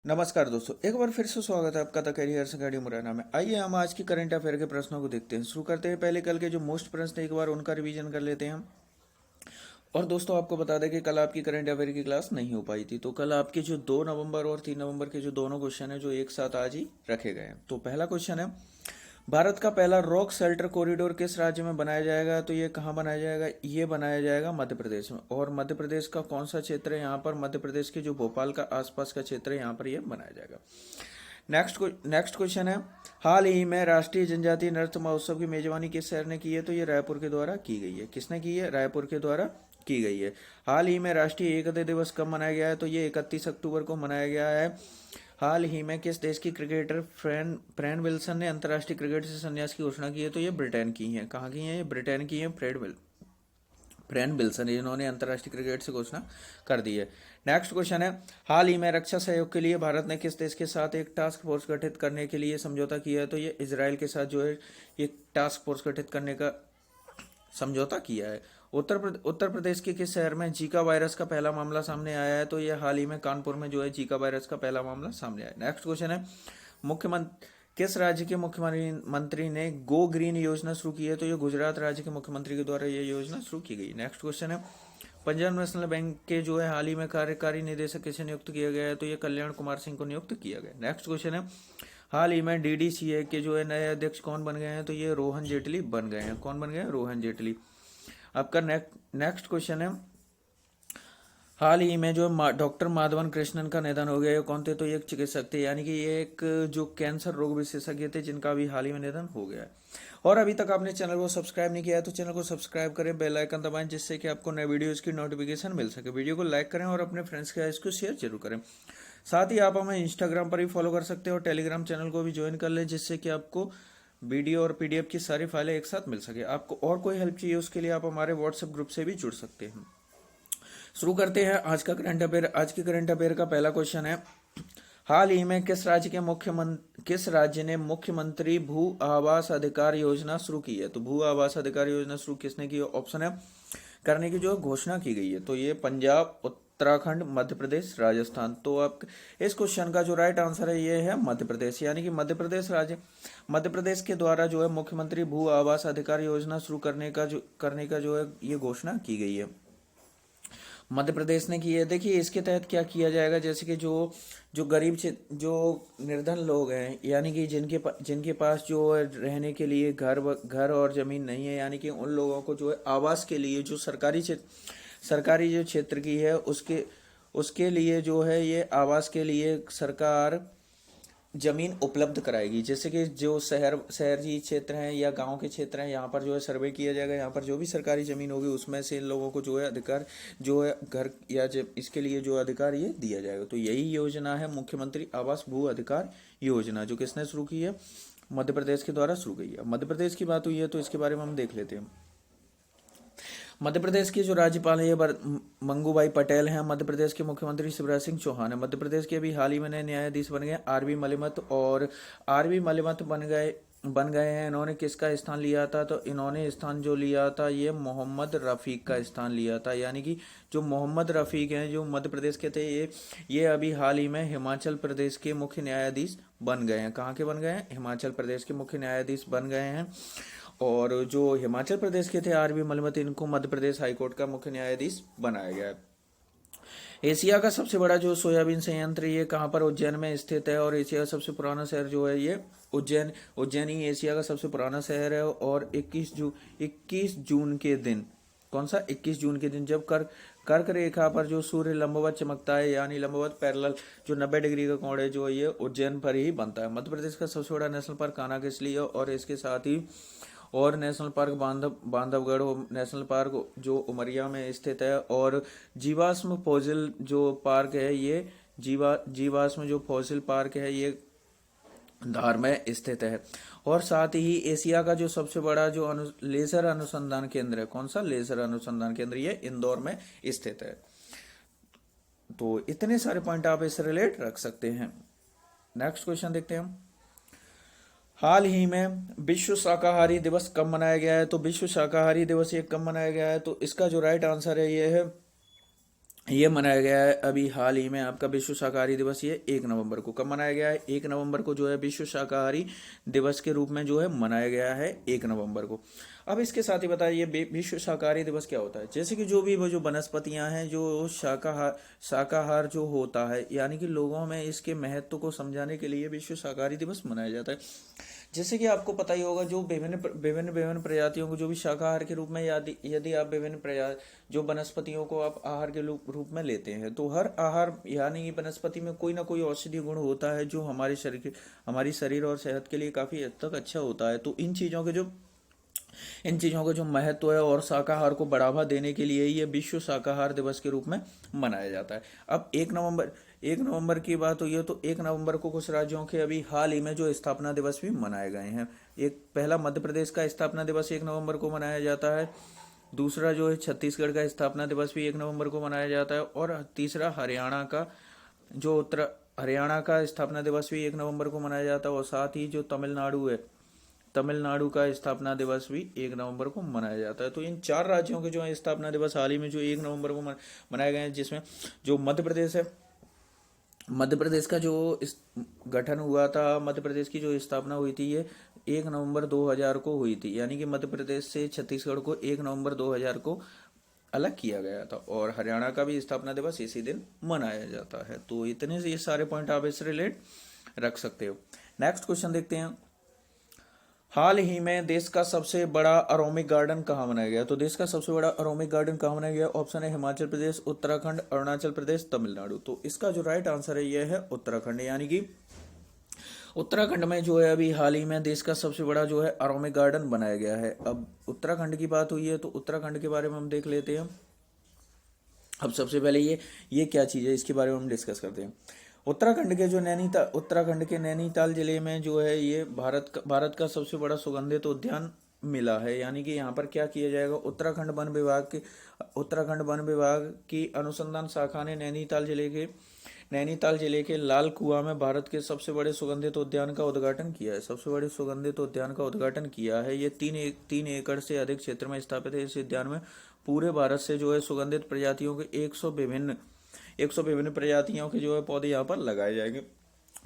नमस्कार दोस्तों, एक बार फिर से स्वागत है आपका द करियर अकेडमी मुरैना में। आइए हम आज की करंट अफेयर के प्रश्नों को देखते हैं। शुरू करते हैं। पहले कल के जो मोस्ट प्रश्न एक बार उनका रिवीजन कर लेते हैं हम। और दोस्तों आपको बता दें कि कल आपकी करंट अफेयर की क्लास नहीं हो पाई थी, तो कल आपके जो 2 नवंबर और 3 नवंबर के जो दोनों क्वेश्चन है जो एक साथ आज ही रखे गए हैं। तो पहला क्वेश्चन है, भारत का पहला रॉक शेल्टर कॉरिडोर किस राज्य में बनाया जाएगा? तो ये कहाँ बनाया जाएगा? ये बनाया जाएगा मध्य प्रदेश में। और मध्य प्रदेश का कौन सा क्षेत्र है? यहाँ पर मध्य प्रदेश के जो भोपाल का आसपास का क्षेत्र है, यहाँ पर ये बनाया जाएगा। नेक्स्ट क्वेश्चन है, हाल ही में राष्ट्रीय जनजातीय नृत्य महोत्सव की मेजबानी किस शहर ने की है? तो ये रायपुर के द्वारा की गई है। किसने की है? रायपुर के द्वारा की गई है। हाल ही में राष्ट्रीय एकता दिवस कब मनाया गया है? तो ये 31 अक्टूबर को मनाया गया है। हाल ही में किस देश की क्रिकेटर फ्रैन विल्सन ने अंतर्राष्ट्रीय क्रिकेट से संन्यास की घोषणा की है? तो ये ब्रिटेन की है। कहाँ की है? ये ब्रिटेन की है। फ्रैन विल्सन, इन्होंने अंतर्राष्ट्रीय क्रिकेट से घोषणा कर दी है। नेक्स्ट क्वेश्चन है, हाल ही में रक्षा सहयोग के लिए भारत ने किस देश के साथ एक टास्क फोर्स गठित करने के लिए समझौता किया है? तो ये इजराइल के साथ जो है एक टास्क फोर्स गठित करने का समझौता किया है। उत्तर प्रदेश के किस शहर में जीका वायरस का पहला मामला सामने आया है? तो ये हाल ही में कानपुर में जो है जीका वायरस का पहला मामला सामने आया है। नेक्स्ट क्वेश्चन है, मुख्यमंत्री किस राज्य के मुख्यमंत्री ने गो ग्रीन योजना शुरू की है? तो ये गुजरात राज्य के मुख्यमंत्री के द्वारा ये योजना शुरू की गई। नेक्स्ट क्वेश्चन है, पंजाब नेशनल बैंक के जो है हाल ही में कार्यकारी निदेशक किसे नियुक्त किया गया है? तो ये कल्याण कुमार सिंह को नियुक्त किया गया। नेक्स्ट क्वेश्चन है, हाल ही में डीडीसीए के जो है नए अध्यक्ष कौन बन गए हैं? तो ये रोहन जेटली बन गए हैं। कौन बन गए हैं? रोहन जेटली। आपका नेक्स्ट क्वेश्चन है, हाल ही में जो डॉक्टर माधवन कृष्णन का निधन हो गया, ये कौन थे? तो ये एक चिकित्सक थे, यानी कि ये एक जो कैंसर रोग विशेषज्ञ थे जिनका भी हाल ही में निधन हो गया है। और अभी तक आपने चैनल को सब्सक्राइब नहीं किया है तो चैनल को सब्सक्राइब करें, बेल आइकन दबाएं, जिससे कि आपको नए वीडियोस की नोटिफिकेशन मिल सके। वीडियो को लाइक करें और अपने फ्रेंड्स के साथ इसको शेयर जरूर करें। साथ ही आप हमें इंस्टाग्राम पर भी फॉलो कर सकते हैं और टेलीग्राम चैनल को भी ज्वाइन कर लें, जिससे कि आपको वीडियो और पीडीएफ की सारी फाइलें एक साथ मिल सके। आपको और कोई हेल्प चाहिए उसके लिए आप हमारे व्हाट्सएप ग्रुप से भी जुड़ सकते हैं। शुरू करते हैं आज का करंट अफेयर। आज के करंट अफेयर का पहला क्वेश्चन है, हाल ही में किस राज्य ने मुख्यमंत्री भू आवास अधिकार योजना शुरू की है? तो भू आवास अधिकार योजना शुरू किसने की? ऑप्शन है करने की जो घोषणा की गई है, तो ये पंजाब, उत्तराखंड, मध्य प्रदेश, राजस्थान। तो आप इस क्वेश्चन का जो राइट आंसर है ये है मध्य प्रदेश, यानी कि मध्य प्रदेश के द्वारा जो है मुख्यमंत्री भू आवास अधिकार योजना शुरू करने का जो है ये घोषणा की गई है। मध्य प्रदेश ने की है। देखिए इसके तहत क्या किया जाएगा, जैसे कि जो जो गरीब जो निर्धन लोग हैं, यानी कि जिनके पास जो है रहने के लिए घर और जमीन नहीं है, यानी कि उन लोगों को जो है आवास के लिए जो सरकारी जो क्षेत्र की है उसके लिए जो है ये आवास के लिए सरकार जमीन उपलब्ध कराएगी। जैसे कि जो शहरी क्षेत्र हैं या गांव के क्षेत्र हैं, यहाँ पर जो है सर्वे किया जाएगा, यहाँ पर जो भी सरकारी जमीन होगी उसमें से इन लोगों को जो है अधिकार जो है घर या इसके लिए जो अधिकार ये दिया जाएगा। तो यही योजना है मुख्यमंत्री आवास भू अधिकार योजना, जो किसने शुरू की है? मध्य प्रदेश के द्वारा शुरू की है। मध्य प्रदेश की बात हुई है तो इसके बारे में हम देख लेते हैं। मध्य प्रदेश के जो राज्यपाल है ये मंगूभाई पटेल हैं। मध्य प्रदेश के मुख्यमंत्री शिवराज सिंह चौहान है। मध्य प्रदेश के अभी हाल ही में नए न्यायाधीश बन गए आरबी मलिमत, और आरबी मलिमत बन गए हैं। इन्होंने किसका स्थान लिया था? तो इन्होंने स्थान जो लिया था ये मोहम्मद रफीक का स्थान लिया था, यानी कि जो मोहम्मद रफीक हैं जो मध्य प्रदेश के थे ये अभी हाल ही में हिमाचल प्रदेश के मुख्य न्यायाधीश बन गए हैं। कहाँ के बन गए हैं? हिमाचल प्रदेश के मुख्य न्यायाधीश बन गए हैं। और जो हिमाचल प्रदेश के थे आरबी मलिमत, इनको मध्य प्रदेश हाईकोर्ट का मुख्य न्यायाधीश बनाया गया है। एशिया का सबसे बड़ा जो सोयाबीन संयंत्र ये कहाँ पर? उज्जैन में स्थित है। और एशिया का सबसे पुराना शहर जो है ये उज्जैन ही एशिया का सबसे पुराना शहर है। और 21 जून के दिन, कौन सा? 21 जून के दिन जब कर्क रेखा पर जो सूर्य लंबवत चमकता है, यानी लंबवत पैरेलल जो 90 डिग्री का कोण है जो ये उज्जैन पर ही बनता है। मध्य प्रदेश का सबसे बड़ा नेशनल पार्क कान्हा किसली है? और इसके साथ ही और national park Bandhavgarh national park जो उमरिया में स्थित है। और जीवाश्म फॉसिल जो पार्क है ये जीवाश्म जो फॉसिल पार्क है ये धार में स्थित है। और साथ ही एशिया का जो सबसे बड़ा जो लेजर अनुसंधान केंद्र है, कौन सा? लेजर अनुसंधान केंद्र, ये इंदौर में स्थित है। तो इतने सारे पॉइंट आप इससे रिलेट रख सकते हैं। नेक्स्ट क्वेश्चन देखते हैं हम। हाल ही में विश्व शाकाहारी दिवस कब मनाया गया है? तो विश्व शाकाहारी दिवस ये कब मनाया गया है? तो इसका जो राइट आंसर है ये है ये मनाया गया है अभी हाल ही में आपका विश्व शाकाहारी दिवस। ये 1 नवंबर को कब मनाया गया है? 1 नवंबर को जो है विश्व शाकाहारी दिवस के रूप में जो है मनाया गया है 1 नवंबर को। अब इसके साथ ही बताइए विश्व शाकाहारी दिवस क्या होता है। जैसे कि जो भी वो जो वनस्पतियां हैं, जो शाकाहार जो होता है, यानी कि लोगों में इसके महत्व को समझाने के लिए विश्व शाकाहारी दिवस मनाया जाता है। जैसे कि आपको पता ही होगा, जो विभिन्न विभिन्न विभिन्न प्रजातियों को जो भी शाकाहार के रूप में, यदि यदि आप विभिन्न जो वनस्पतियों को आप आहार के रूप में लेते हैं, तो हर आहार यानी कि वनस्पति में कोई ना कोई औषधीय गुण होता है जो हमारी शरीर और सेहत के लिए काफी हद तक अच्छा होता है। तो इन चीज़ों का जो महत्व है और शाकाहार को बढ़ावा देने के लिए ये विश्व शाकाहार दिवस के रूप में मनाया जाता है। अब 1 नवंबर की बात हुई है, तो 1 नवंबर को कुछ राज्यों के अभी हाल ही में जो स्थापना दिवस भी मनाए गए हैं। एक पहला मध्य प्रदेश का स्थापना दिवस 1 नवंबर को मनाया जाता है। दूसरा जो है छत्तीसगढ़ का स्थापना दिवस भी 1 नवंबर को मनाया जाता है। और तीसरा हरियाणा का स्थापना दिवस भी 1 नवंबर को मनाया जाता है। और साथ ही जो तमिलनाडु का स्थापना दिवस भी 1 नवंबर को मनाया जाता है। तो इन 4 राज्यों के जो है स्थापना दिवस हाल ही में जो 1 नवंबर को मनाए गए हैं, जिसमें जो मध्य प्रदेश है, मध्य प्रदेश का जो गठन हुआ था, मध्य प्रदेश की जो स्थापना हुई थी, ये 1 नवंबर 2000 को हुई थी। यानी कि मध्य प्रदेश से छत्तीसगढ़ को 1 नवंबर 2000 को अलग किया गया था। और हरियाणा का भी स्थापना दिवस इसी दिन मनाया जाता है। तो इतने से ये सारे पॉइंट आप इससे रिलेट रख सकते हो। नेक्स्ट क्वेश्चन देखते हैं। हाल ही में देश का सबसे बड़ा अरोमिक गार्डन कहाँ बनाया गया? तो देश का सबसे बड़ा अरोमिक गार्डन कहाँ बनाया गया? ऑप्शन है हिमाचल प्रदेश, उत्तराखंड, अरुणाचल प्रदेश, तमिलनाडु। तो इसका जो राइट आंसर है यह है उत्तराखंड। यानी कि उत्तराखंड में जो है अभी हाल ही में देश का सबसे बड़ा जो है अरोमिक गार्डन बनाया गया है। अब उत्तराखंड की बात हुई है, तो उत्तराखंड के बारे में हम देख लेते हैं। अब सबसे पहले ये क्या चीज़ है, इसके बारे में हम डिस्कस करते हैं। उत्तराखंड के नैनीताल जिले में जो है ये भारत का सबसे बड़ा सुगंधित उद्यान मिला है। यानी कि यहाँ पर क्या किया जाएगा, उत्तराखंड वन विभाग की अनुसंधान शाखा ने नैनीताल जिले के लाल कुआं में भारत के सबसे बड़े सुगंधित उद्यान का उद्घाटन किया है। सबसे बड़े सुगंधित उद्यान का उद्घाटन किया है। ये 3 एकड़ से अधिक क्षेत्र में स्थापित है। इस उद्यान में पूरे भारत से जो है सुगंधित प्रजातियों के 100 विभिन्न प्रजातियों के जो है पौधे यहाँ पर लगाए जाएंगे।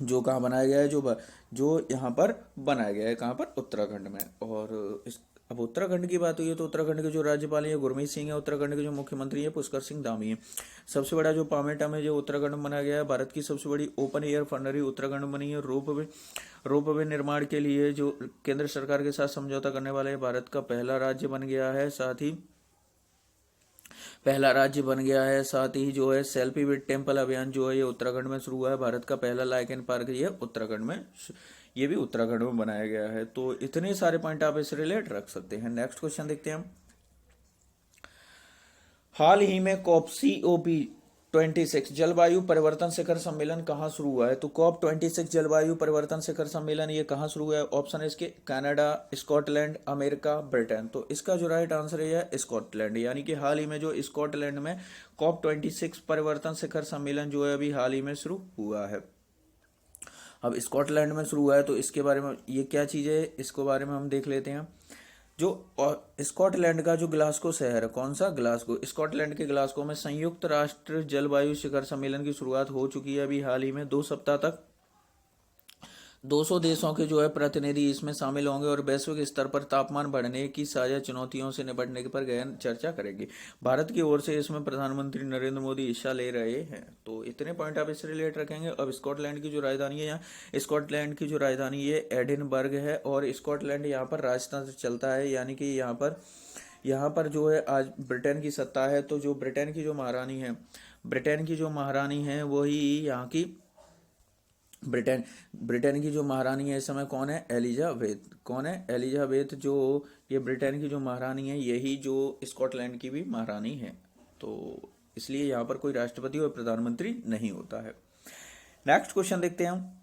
जो कहाँ बनाया गया है, जो यहाँ पर बनाया गया है, कहाँ पर? उत्तराखंड में। और अब उत्तराखंड की बात हुई है, तो उत्तराखंड के जो राज्यपाल है गुरमीत सिंह है। उत्तराखंड के जो मुख्यमंत्री है पुष्कर सिंह धामी है। सबसे बड़ा जो पामेटा में जो उत्तराखंड में बनाया गया है, भारत की सबसे बड़ी ओपन एयर फनरी उत्तराखंड में बनी है। रोपवे निर्माण के लिए जो केंद्र सरकार के साथ समझौता करने वाले भारत का पहला राज्य बन गया है। साथ ही जो है सेल्फी विद टेम्पल अभियान जो है ये उत्तराखंड में शुरू हुआ है। भारत का पहला लाइकेन पार्क ये भी उत्तराखंड में बनाया गया है। तो इतने सारे पॉइंट आप इससे रिलेट रख सकते हैं। नेक्स्ट क्वेश्चन देखते हैं हम। हाल ही में COP26 जलवायु परिवर्तन शिखर सम्मेलन कहाँ शुरू हुआ है? तो COP26 जलवायु परिवर्तन शिखर सम्मेलन ये कहाँ शुरू हुआ है? ऑप्शन है इसके कनाडा, स्कॉटलैंड, अमेरिका, ब्रिटेन। तो इसका जो राइट आंसर है स्कॉटलैंड। यानी कि हाल ही में जो स्कॉटलैंड में COP26 परिवर्तन शिखर सम्मेलन जो है अभी हाल ही में शुरू हुआ है। अब स्कॉटलैंड में शुरू हुआ है, तो इसके बारे में ये क्या चीज़ है, इसके बारे में हम देख लेते हैं। जो स्कॉटलैंड का जो ग्लासगो शहर है, कौन सा? ग्लासगो। स्कॉटलैंड के ग्लासगो में संयुक्त राष्ट्र जलवायु शिखर सम्मेलन की शुरुआत हो चुकी है अभी हाल ही में। 2 सप्ताह तक 200 देशों के जो है प्रतिनिधि इसमें शामिल होंगे और वैश्विक स्तर पर तापमान बढ़ने की साझा चुनौतियों से निपटने पर गहन चर्चा करेंगे। भारत की ओर से इसमें प्रधानमंत्री नरेंद्र मोदी हिस्सा ले रहे हैं। तो इतने पॉइंट आप इससे रिलेट रखेंगे। अब स्कॉटलैंड की जो राजधानी है, यहाँ स्कॉटलैंड की जो राजधानी है एडिनबर्ग है। और स्कॉटलैंड यहाँ पर राजतंत्र चलता है। यानी कि यहाँ पर जो है आज ब्रिटेन की सत्ता है। तो जो ब्रिटेन की जो महारानी है वही यहाँ की ब्रिटेन की जो महारानी है इस समय कौन है? एलिजाबेथ जो ये ब्रिटेन की जो महारानी है, यही जो स्कॉटलैंड की भी महारानी है। तो इसलिए यहाँ पर कोई राष्ट्रपति और प्रधानमंत्री नहीं होता है। नेक्स्ट क्वेश्चन देखते हैं हम।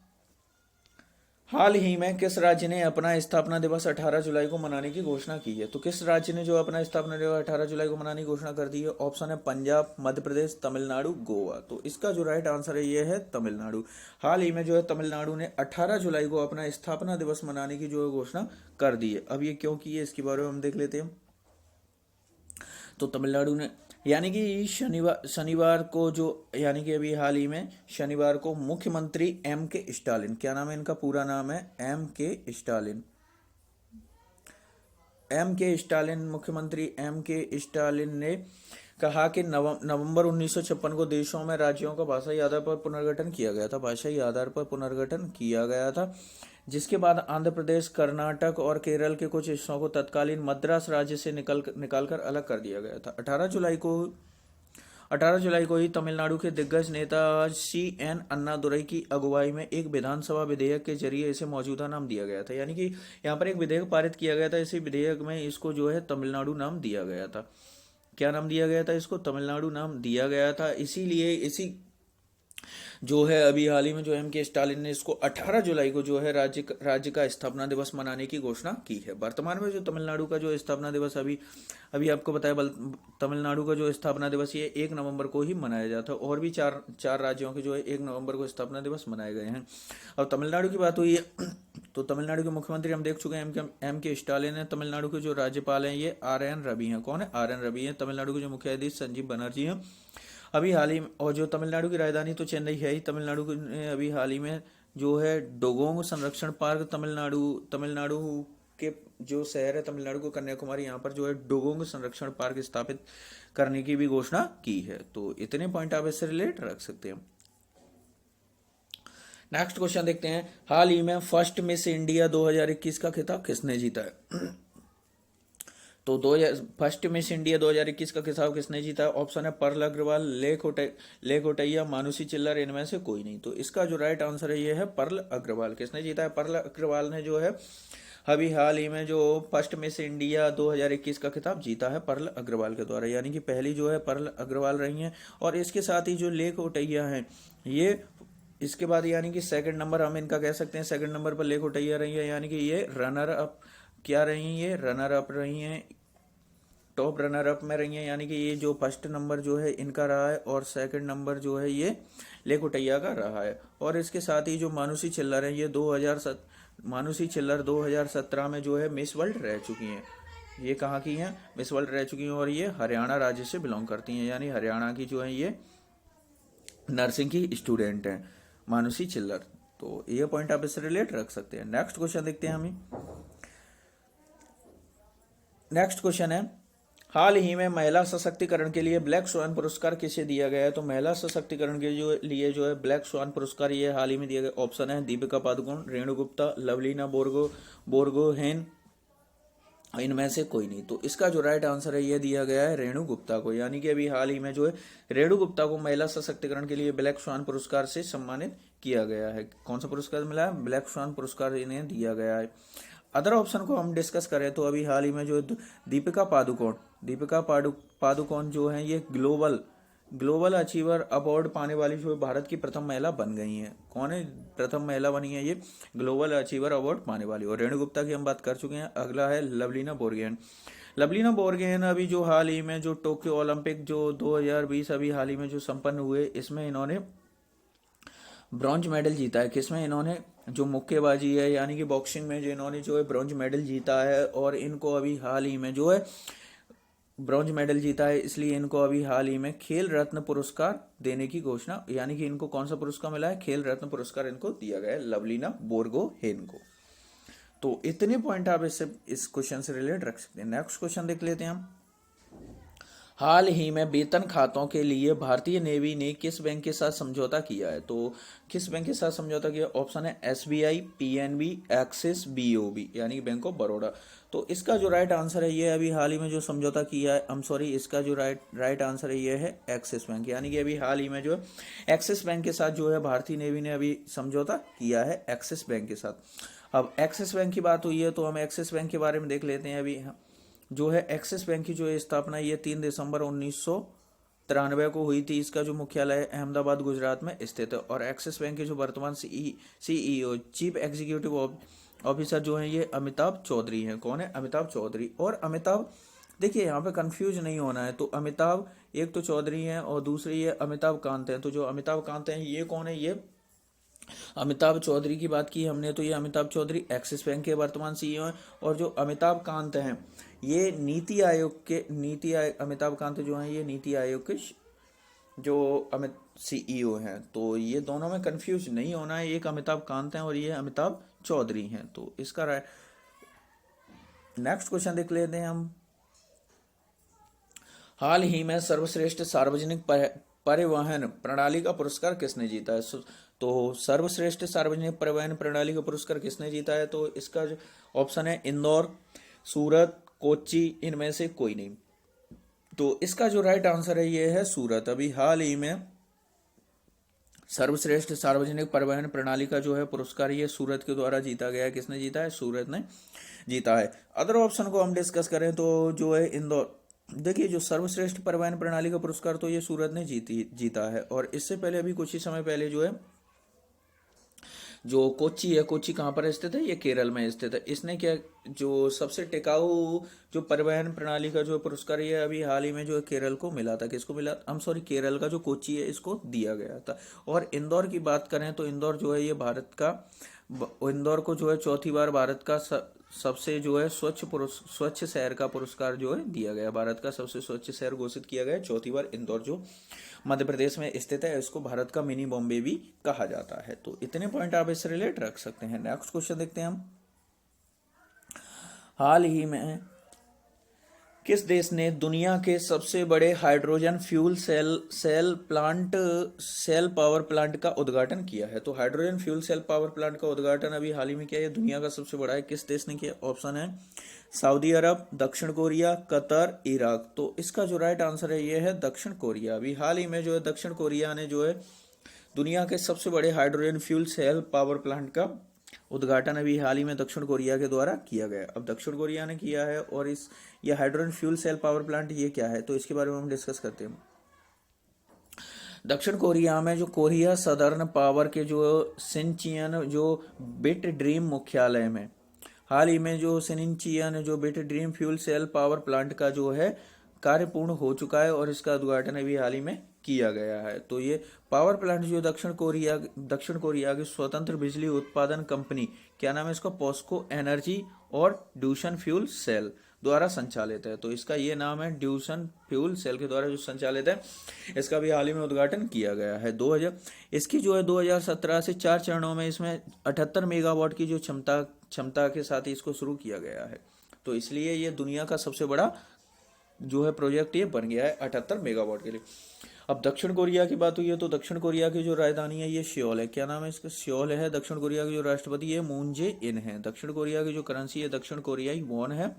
हाल ही में किस राज्य ने अपना स्थापना दिवस 18 जुलाई को मनाने की घोषणा की है? तो किस राज्य ने जो अपना स्थापना दिवस 18 जुलाई को मनाने की घोषणा कर दी है? ऑप्शन है पंजाब, मध्य प्रदेश, तमिलनाडु, गोवा। तो इसका जो राइट आंसर है ये है तमिलनाडु। हाल ही में जो है तमिलनाडु ने 18 जुलाई को अपना स्थापना दिवस मनाने की जो है घोषणा कर दी है। अब ये क्यों की है, इसके बारे में हम देख लेते हैं। तो तमिलनाडु ने यानी कि शनिवार को जो, यानी कि अभी हाल ही में शनिवार को मुख्यमंत्री एम के स्टालिन, क्या नाम है इनका, पूरा नाम है एम के स्टालिन, एम के स्टालिन, मुख्यमंत्री एम के स्टालिन ने कहा कि नवंबर 1956 को देशों में राज्यों का भाषाई आधार पर पुनर्गठन किया गया था, भाषाई आधार पर पुनर्गठन किया गया था, जिसके बाद आंध्र प्रदेश, कर्नाटक और केरल के कुछ हिस्सों को तत्कालीन मद्रास राज्य से निकालकर अलग कर दिया गया था। 18 जुलाई को ही तमिलनाडु के दिग्गज नेता CN अन्नादुरई की अगुवाई में एक विधानसभा विधेयक के जरिए इसे मौजूदा नाम दिया गया था। यानी कि यहाँ पर एक विधेयक पारित किया गया था, इसी विधेयक में इसको जो है तमिलनाडु नाम दिया गया था। क्या नाम दिया गया था इसको, तमिलनाडु नाम दिया गया था। इसीलिए इसी जो है अभी हाल ही में जो एम के स्टालिन ने इसको 18 जुलाई को जो है राज्य का स्थापना दिवस मनाने की घोषणा की है। वर्तमान में जो तमिलनाडु का जो स्थापना दिवस अभी अभी आपको बताया, तमिलनाडु का जो स्थापना दिवस ये 1 नवंबर को ही मनाया जाता है, और भी चार राज्यों के जो है 1 नवंबर को स्थापना दिवस मनाए गए हैं। और तमिलनाडु की बात हुई है तो तमिलनाडु के मुख्यमंत्री हम देख चुके हैं एम के स्टालिन है। तमिलनाडु के जो राज्यपाल हैं ये RN रवि हैं। कौन है, RN रवि हैं। तमिलनाडु के जो मुख्याधीश संजीव बनर्जी हैं अभी हाल ही में। और जो तमिलनाडु की राजधानी तो चेन्नई है ही। तमिलनाडु ने अभी हाल ही में जो है डोगोंग संरक्षण पार्क, तमिलनाडु के जो शहर है तमिलनाडु को कन्याकुमारी, यहाँ पर जो है डोगोंग संरक्षण पार्क स्थापित करने की भी घोषणा की है। तो इतने पॉइंट आप इससे रिलेट रख सकते हैं। नेक्स्ट क्वेश्चन देखते हैं, हाल ही में फर्स्ट मिस इंडिया 2021 का खिताब किसने जीता है? तो फर्स्ट मिस इंडिया 2021 का खिताब किसने जीता है? ऑप्शन है परल अग्रवाल, लेख ओटैया, मानुषी चिल्लर, इनमें से कोई नहीं। तो इसका जो राइट आंसर है ये है परल अग्रवाल। किसने जीता है? परल अग्रवाल ने जो है अभी हाल ही में जो फर्स्ट मिस इंडिया 2021 का खिताब जीता है परल अग्रवाल के द्वारा। यानी कि पहली जो है परल अग्रवाल रही हैं। और इसके साथ ही जो लेख ओटैया हैं ये इसके बाद, यानी कि सेकंड नंबर हम इनका कह सकते हैं, सेकंड नंबर पर लेख ओटैया रही है। यानी कि ये रनर अप क्या रही हैं? ये रनर अप रही हैं, टॉप रनर अप में रही हैं। यानी कि ये जो फर्स्ट नंबर जो है इनका रहा है और सेकंड नंबर जो है ये लेख ओटैया का रहा है। और इसके साथ ही जो मानुषी चिल्लर है ये मानुषी चिल्लर 2017 में जो है मिस वर्ल्ड रह चुकी हैं। ये कहाँ की हैं? मिस वर्ल्ड रह चुकी हैं और ये हरियाणा राज्य से बिलोंग करती हैं। यानी हरियाणा की जो है ये नर्सिंग की स्टूडेंट हैं मानुषी चिल्लर। तो ये पॉइंट आप इससे रिलेट रख सकते हैं। नेक्स्ट क्वेश्चन देखते हैं हम। नेक्स्ट क्वेश्चन है, हाल ही में महिला सशक्तिकरण के लिए ब्लैक स्वान पुरस्कार किसे दिया गया है? तो महिला सशक्तिकरण के लिए जो है ब्लैक स्वान पुरस्कार ये हाल ही में दिया गया। ऑप्शन है दीपिका पादुकोण, रेणु गुप्ता, लवलीना बोरगोहेन, इनमें से कोई नहीं। तो इसका जो राइट आंसर है ये दिया गया है रेणु गुप्ता को। यानी कि अभी हाल ही में जो है रेणु गुप्ता को महिला सशक्तिकरण के लिए ब्लैक स्वान पुरस्कार से सम्मानित किया गया है। कौन सा पुरस्कार मिला है? ब्लैक स्वान पुरस्कार इन्हें दिया गया है। अदर ऑप्शन को हम डिस्कस करें तो अभी हाल ही में जो दीपिका पादुकोण जो है ये ग्लोबल अचीवर अवार्ड पाने वाली जो भारत की प्रथम महिला बन गई हैं। कौन है प्रथम महिला बनी है? ये ग्लोबल अचीवर अवार्ड पाने वाली। और रेणु गुप्ता की हम बात कर चुके हैं। अगला है लवलीना बोरगोहेन अभी जो हाल ही में जो टोक्यो ओलंपिक जो 2020 अभी हाल ही में जो संपन्न हुए, इसमें इन्होंने ब्रॉन्ज मेडल जीता है। किसमें? इन्होंने जो मुक्केबाजी है यानी कि बॉक्सिंग में जो इन्होंने जो है ब्रॉन्ज मेडल जीता है। और इनको अभी हाल ही में जो है ब्रॉन्ज मेडल जीता है, इसलिए इनको अभी हाल ही में खेल रत्न पुरस्कार देने की घोषणा, यानी कि इनको कौन सा पुरस्कार मिला है? खेल रत्न पुरस्कार इनको दिया गया है लवलीना बोरगोहेन को। तो इतने पॉइंट आप इस क्वेश्चन से रिलेट रख सकते हैं। नेक्स्ट क्वेश्चन देख लेते हैं हम। हाल ही में वेतन खातों के लिए भारतीय नेवी ने किस बैंक के साथ समझौता किया है? तो किस बैंक के साथ समझौता किया? ऑप्शन है SBI, PNB, एक्सिस, BOB, यानी कि बैंक ऑफ बड़ौदा। तो इसका जो राइट आंसर है ये अभी हाल ही में जो समझौता किया है, इसका जो राइट आंसर है ये है एक्सिस बैंक। यानी कि अभी हाल ही में जो है एक्सिस बैंक के साथ जो है भारतीय नेवी ने अभी समझौता किया है एक्सिस बैंक के साथ। अब एक्सिस बैंक की बात हुई है तो हम एक्सिस बैंक के बारे में देख लेते हैं। अभी जो है एक्सिस बैंक की जो स्थापना ये 3 दिसंबर 1993 को हुई थी। इसका जो मुख्यालय अहमदाबाद गुजरात में स्थित है। और एक्सिस बैंक के जो वर्तमान CEO चीफ एग्जीक्यूटिव ऑफिसर जो है ये अमिताभ चौधरी हैं। कौन है? अमिताभ चौधरी। और अमिताभ, देखिए यहाँ पे कंफ्यूज नहीं होना है। तो अमिताभ एक तो चौधरी हैं और दूसरी ये अमिताभ कांत हैं। तो जो अमिताभ कांत हैं ये कौन है? ये अमिताभ चौधरी की बात की हमने, तो ये अमिताभ चौधरी एक्सिस बैंक के वर्तमान सीईओ हैं। और जो अमिताभ कांत हैं, ये नीति आयोग के अमिताभ कांत जो हैं ये नीति आयोग के जो अमित सीईओ हैं। तो ये दोनों में कंफ्यूज नहीं होना है, एक अमिताभ कांत हैं और ये अमिताभ चौधरी हैं। तो इसका नेक्स्ट क्वेश्चन देख लेते हैं हम। हाल ही में सर्वश्रेष्ठ सार्वजनिक परिवहन प्रणाली का पुरस्कार किसने जीता है? तो सर्वश्रेष्ठ सार्वजनिक परिवहन प्रणाली का पुरस्कार किसने जीता है? तो इसका जो ऑप्शन है इंदौर, सूरत, कोच्चि, इनमें से कोई नहीं। तो इसका जो राइट आंसर है ये है सूरत। अभी हाल ही में सर्वश्रेष्ठ सार्वजनिक परिवहन प्रणाली का जो है पुरस्कार ये सूरत के द्वारा जीता गया है। किसने जीता है? सूरत ने जीता है। अदर ऑप्शन को हम डिस्कस करें तो जो है इंदौर, देखिए जो सर्वश्रेष्ठ परिवहन प्रणाली का पुरस्कार तो ये सूरत ने जीता है। और इससे पहले अभी कुछ ही समय पहले जो है जो कोच्चि है, कोच्चि कहाँ पर स्थित है? ये केरल में स्थित है। इसने क्या जो सबसे टिकाऊ जो परिवहन प्रणाली का जो पुरस्कार ये अभी हाल ही में जो केरल को मिला था। किसको मिला? केरल का जो कोच्चि है इसको दिया गया था। और इंदौर की बात करें तो इंदौर जो है ये भारत का, इंदौर को जो है चौथी बार भारत का सबसे जो है स्वच्छ शहर का पुरस्कार जो है दिया गया। भारत का सबसे स्वच्छ शहर घोषित किया गया चौथी बार। इंदौर जो मध्य प्रदेश में स्थित है, इसको भारत का मिनी बॉम्बे भी कहा जाता है। तो इतने पॉइंट आप इससे रिलेट रख सकते हैं। नेक्स्ट क्वेश्चन देखते हैं हम। हाल ही में किस देश ने दुनिया के सबसे बड़े hydrogen fuel cell power plant का उद्घाटन किया है? तो hydrogen fuel cell power plant का उद्घाटन अभी हाल ही में किया है। दुनिया का सबसे बड़ा है, किस देश ने किया? ऑप्शन है सऊदी अरब, दक्षिण कोरिया, कतर, इराक। तो इसका जो राइट आंसर है ये है दक्षिण कोरिया। अभी हाल ही में जो है दक्षिण कोरिया ने जो है दुनिया के सबसे बड़े hydrogen fuel cell power plant का उद्घाटन अभी हाल ही में दक्षिण कोरिया के द्वारा किया गया। अब दक्षिण कोरिया ने किया है और ये hydrogen fuel cell power plant ये क्या है? तो इसके बारे में हम डिस्कस करते हैं। दक्षिण कोरिया में जो कोरिया सदर्न पावर के जो सिनचियन जो बिट ड्रीम मुख्यालय में हाल ही में जो सिनचियन जो बिट ड्रीम फ्यूल सेल पावर प्लांट का जो है कार्य पूर्ण हो चुका है और इसका उद्घाटन अभी हाल ही में किया गया है। तो ये पावर प्लांट जो दक्षिण कोरिया की स्वतंत्र बिजली उत्पादन कंपनी, क्या नाम है इसका? पॉस्को एनर्जी और ड्यूशन फ्यूल सेल द्वारा संचालित है। तो इसका ये नाम है, ड्यूशन फ्यूल सेल के द्वारा जो संचालित है। इसका भी हाल ही में उद्घाटन किया गया है। इसकी जो है 2017 से 4 चरणों में इसमें 78 मेगावाट की जो क्षमता के साथ ही इसको शुरू किया गया है। तो इसलिए ये दुनिया का सबसे बड़ा जो है प्रोजेक्ट ये बन गया है 78 मेगावाट के लिए। अब दक्षिण कोरिया की बात हुई है तो दक्षिण कोरिया की जो राजधानी है ये सियोल है। क्या नाम है इसका? सियोल है। दक्षिण कोरिया के जो राष्ट्रपति है मून जे इन है। दक्षिण कोरिया की जो करेंसी है दक्षिण कोरियाई वॉन है।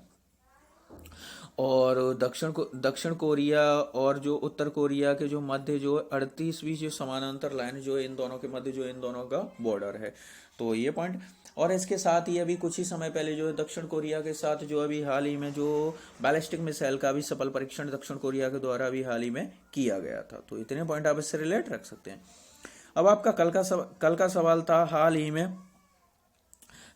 और दक्षिण कोरिया और जो उत्तर कोरिया के जो मध्य जो 38वीं जो समानांतर लाइन जो इन दोनों के मध्य जो इन दोनों का बॉर्डर है। तो ये पॉइंट, और इसके साथ ही अभी कुछ ही समय पहले जो है दक्षिण कोरिया के साथ जो अभी हाल ही में जो बैलिस्टिक मिसाइल का भी सफल परीक्षण दक्षिण कोरिया के द्वारा अभी हाल ही में किया गया था। तो इतने पॉइंट आप इससे रिलेट रख सकते हैं। अब आपका कल का सवाल था, हाल ही में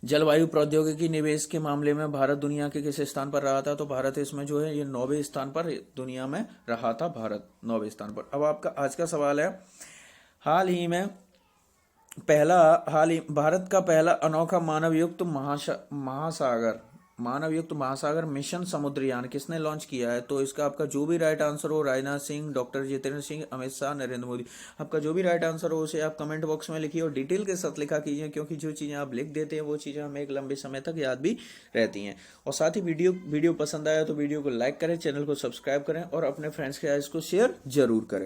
जलवायु प्रौद्योगिकी निवेश के मामले में भारत दुनिया के किस स्थान पर रहा था? तो भारत इसमें जो है ये 9वें स्थान पर दुनिया में रहा था। भारत 9वें स्थान पर। अब आपका आज का सवाल है, भारत का पहला अनोखा मानवयुक्त महासागर मिशन समुद्रयान किसने लॉन्च किया है? तो इसका आपका जो भी राइट आंसर हो, राजनाथ सिंह, डॉक्टर जितेंद्र सिंह, अमित शाह, नरेंद्र मोदी, आपका जो भी राइट आंसर हो उसे आप कमेंट बॉक्स में लिखिए और डिटेल के साथ लिखा कीजिए, क्योंकि जो चीज़ें आप लिख देते हैं वो चीज़ें हमें एक लंबे समय तक याद भी रहती हैं। और साथ ही वीडियो पसंद आया तो वीडियो को लाइक करें, चैनल को सब्सक्राइब करें और अपने फ्रेंड्स के साथ इसको शेयर जरूर करें।